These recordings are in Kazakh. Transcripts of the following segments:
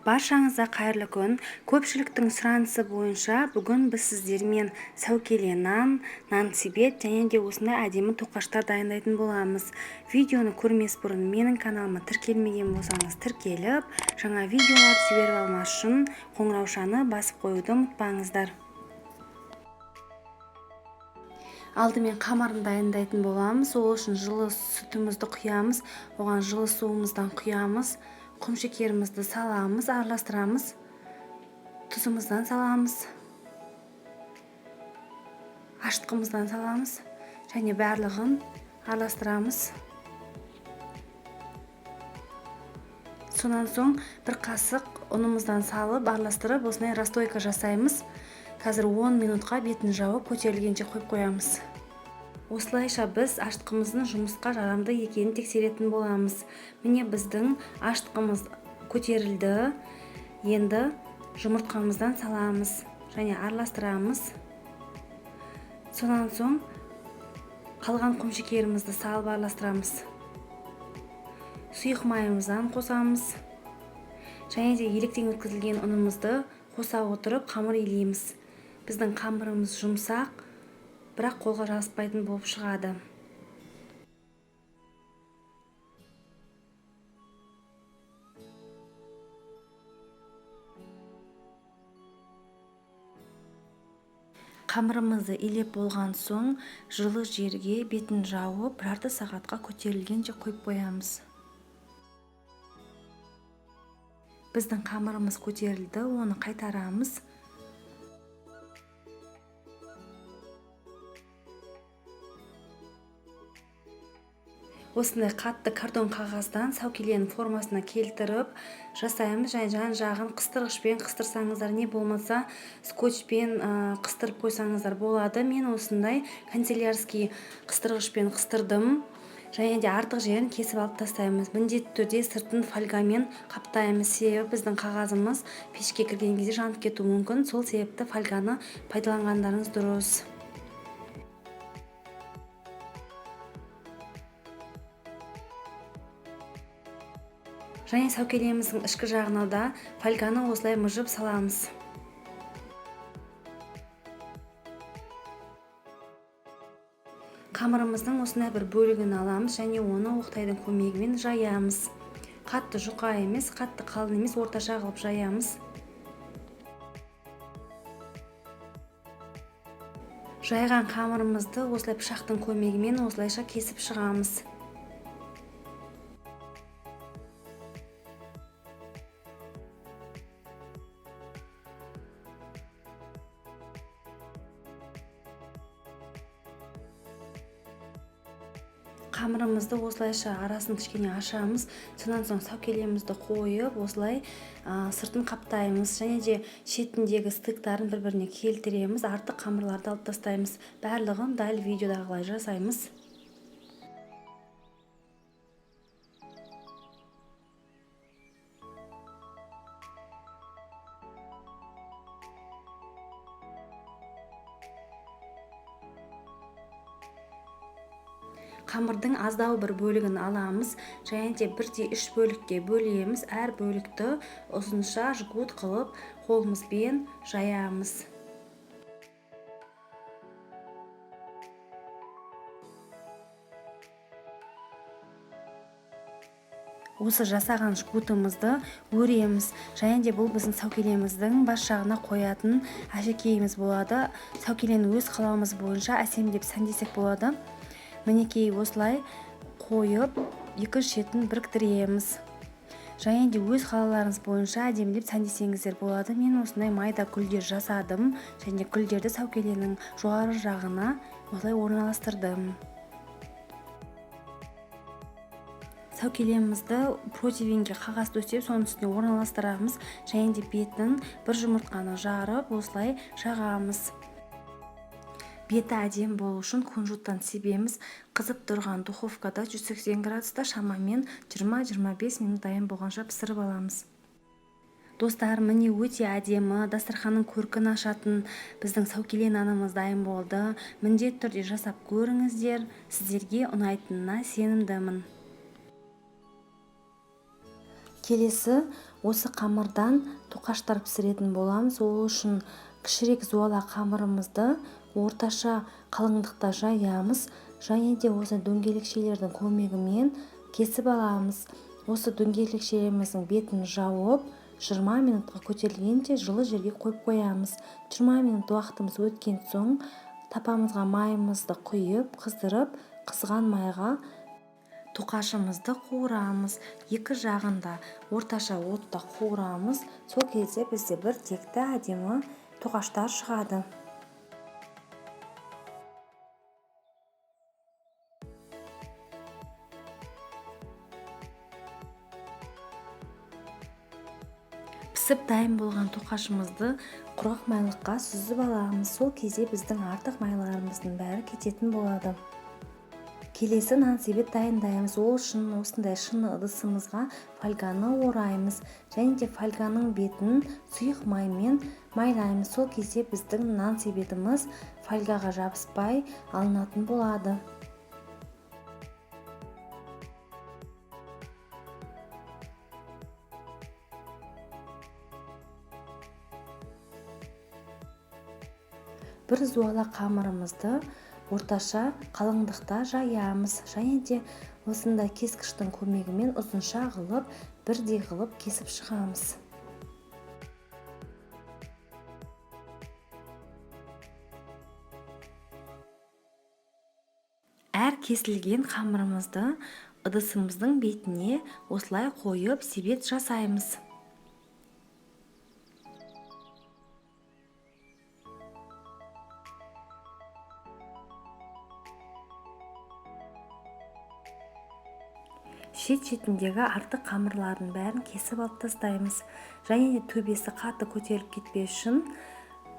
Баршаңызға қайырлы күн. Көпшіліктің сұранысы бойынша бүгін біз сіздермен сәукеле нан себет және де осындай әдемі тоқаштар дайындайтын боламыз. Видеоны көрмес бұрын менің каналыма тіркелмеген болсаңыз тіркеліп, жаңа видеоларды жіберіп алмас үшін қоңыраушаны басып қоюды ұмытпаңыздар. Алдымен қамырын дайындайтын боламыз. Ол үшін жылы сүтімізді құямыз, оған жылы суымыздан құямыз. Құмшекерімізді саламыз, араластырамыз, тұзымыздан саламыз, ашытқымыздан саламыз және барлығын араластырамыз. Сонан соң бір қасық ұнымыздан салып, араластырып, осындай расстойка жасаймыз. Қазір 10 минутқа бетін жауып, көтерілгенше қойып қоямыз. Осылайша біз ашытқымыздың жұмысқа жарамды екенін тексеретін боламыз. Міне біздің ашытқымыз көтерілді. Енді жұмыртқамыздан саламыз және араластырамыз. Сонан соң қалған құмшекерімізді салып араластырамыз. Сұйық майымыздан қосамыз. Және де електен өткізілген ұнымызды қоса отырып қамыр илейміз. Біздің қамырымыз жұмсақ, бірақ қолға жаспайтын болып шығады. Қамырымызды илеп болған соң жылы жерге бетін жауып, жарты сағатқа көтерілгенше қойып қоямыз. Біздің қамырымыз көтерілді, оны қайтарамыз. Осындай қатты картон қағаздан сәукеленің формасына келтіріп жасаймыз. Және жан-жағын қыстырғышпен қыстырсаңыздар, не болмаса скотчпен қыстырып қойсаңыздар болады. Мен осындай канцелярский қыстырғышпен қыстырдым. Және де артық жерін кесіп алып тастаймыз. Міндетті түрде сыртын фольгамен қаптаймыз. Себебі біздің қағазымыз пешке кірген кезде жанып кетуі мүмкін. Сол себепті фольганы пайдаланғандарыңыз дұрыс. Және сәукелеміздің ішкі жағына да фольганы осылай мұжып саламыз. Қамырымыздың осындай бір бөлігін аламыз және оны оқтайдың көмегімен жаямыз. Қатты жұқа емес, қатты қалың емес, орташа қылып жаямыз. Жайған қамырымызды осылай пышақтың көмегімен осылайша кесіп шығамыз. Қамырымызды осылайша арасын кішкене ашамыз. Сонан соң сәукелемізді қойып, осылай сыртын қаптаймыз. Және де шетіндегі стыктарын бір-біріне келтіреміз. Артық қамырларды алып тастаймыз. Барлығын дәл видеодағылай жасаймыз. Қамырдың аздау бір бөлігін аламыз, және де 1/3 бөлікке бөлеміз. Әр бөлікті ұзынша жгут қылып қолымызбен жаямыз. Осы жасаған жгутымызды өреміз. Және де бұл біздің сәукелеміздің бас жағына қоятын әшекейіміз болады. Сәукелені өз қалауымыз бойынша әсемдеп сәндесек болады. Мінекей осылай қойып, екі шетін біріктіреміз. Және де өз қалаларыңыз бойынша әдемілеп сәндесеңіздер болады. Мен осындай майда гүлдер жасадым. Және гүлдерді сәукеленің жоғары жағына осылай орналастырдым. Сәукелемізді противеньге қағаз төсеп, соның үстіне орналастырамыз. Және де бетін бір жұмыртқаны жарып, осылай жағамыз. Беті әдем болу үшін кунжуттан себеміз. Қызып тұрған духовкада 180 градуста шамамен 20-25 минут дайын болғанша пісіріп аламыз. Достар, міне өте әдемі, дастарханның көркін ашатын біздің сәукеле нанымыз дайын болды. Міндетті түрде жасап көріңіздер, сіздерге ұнайтынына сенімдімін. Келесі осы қамырдан тоқаштар пісіретін боламыз. Ол үшін кішірек зуала қамырымызды орташа қалыңдықта жаямыз. Және де осы дөңгелекшелердің көмегімен кесіп аламыз. Осы дөңгелекшелеріміздің бетін жауып 20 минутқа көтерілгенше жылы жерге қойып қоямыз. 20 минут уақытымыз өткен соң тапамызға майымызды құйып, қыздырып, қызған майға тоқашымызды қуырамыз. Екі жағында орташа отта қуырамыз. Сол кезде бізде бір текті әдемі тоқаштар шығады. Пісіп дайын болған тоқашымызды құрғақ майлыққа сүзіп аламыз. Сол кезде біздің артық майларымыздың бәрі кететін болады. Келесі нан себет дайындаймыз. Ол үшін осындай шыны ыдысымызға фольганы ораймыз. Және де фольганың бетін сұйық маймен майлаймыз. Сол кезде біздің нан себетіміз фольгаға жабыспай алынатын болады. Бір зуала қамырымызды орташа қалыңдықта жаямыз. Және де осындай кескіштің көмегімен ұзынша қылып, бірдей қылып кесіп шығамыз. Әр кесілген қамырымызды ыдысымыздың бетіне осылай қойып себет жасаймыз. Шет-шетіндегі артық қамырлардың бәрін кесіп алып тастаймыз. Және де төбесі қатты көтеріліп кетпес үшін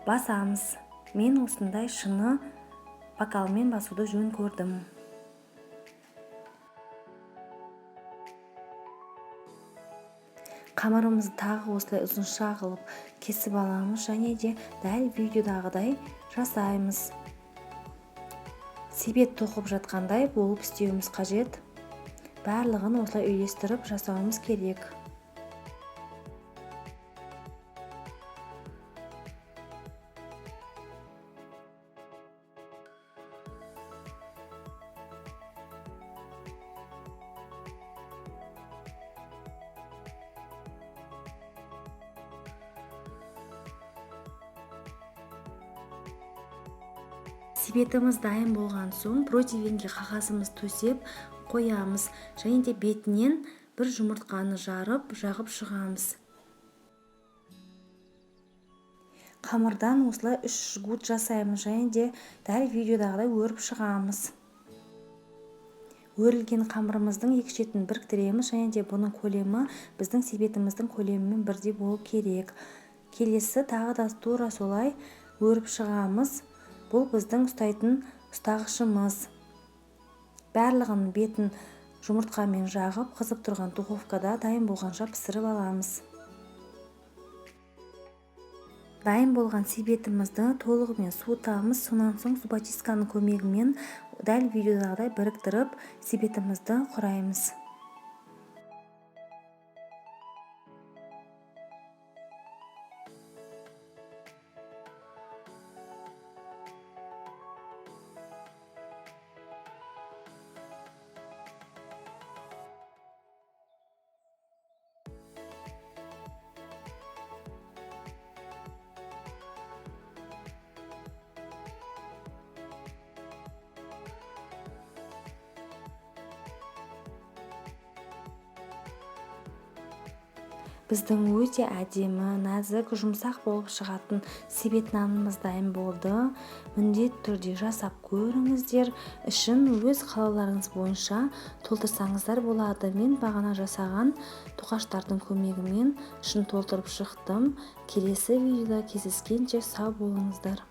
басамыз. Мен осындай шыны бокалмен басуды жөн көрдім. Қамырымызды тағы осылай ұзынша қылып кесіп аламыз. Және де дәл видеодағыдай жасаймыз. Себет тоқып жатқандай болып істеуіміз қажет. Барлығын осылай үйлестіріп жасауымыз керек. Себетіміз дайын болған соң противенге қағазымыз төсеп қоямыз. Және де бетінен бір жұмыртқаны жарып, жағып шығамыз. Қамырдан осылай 3 жгут жасаймыз. Және де дәл видеодағыдай өріп шығамыз. Өрілген қамырымыздың екі шетін біріктіреміз. Және де бұның көлемі біздің себетіміздің көлемімен бірдей болу керек. Келесі тағы да тура солай өріп шығамыз. Бұл біздің ұстайтын ұстағышымыз. Барлығының бетін жұмыртқамен жағып, қызып тұрған духовкада дайын болғанша пісіріп аламыз. Дайын болған себетімізді толығымен суытамыз. Сонан соң зубочистканың көмегімен дәл видеодағыдай біріктіріп, себетімізді құраймыз. Біздің өте әдемі, нәзік, жұмсақ болып шығатын себет нанымыз дайын болды. Міндетті түрде жасап көріңіздер. Ішін өз қалауларыңыз бойынша толтырсаңыздар болады. Мен бағана жасаған тоқаштардың көмегімен ішін толтырып шықтым. Келесі видеода кездескенше сау болыңыздар.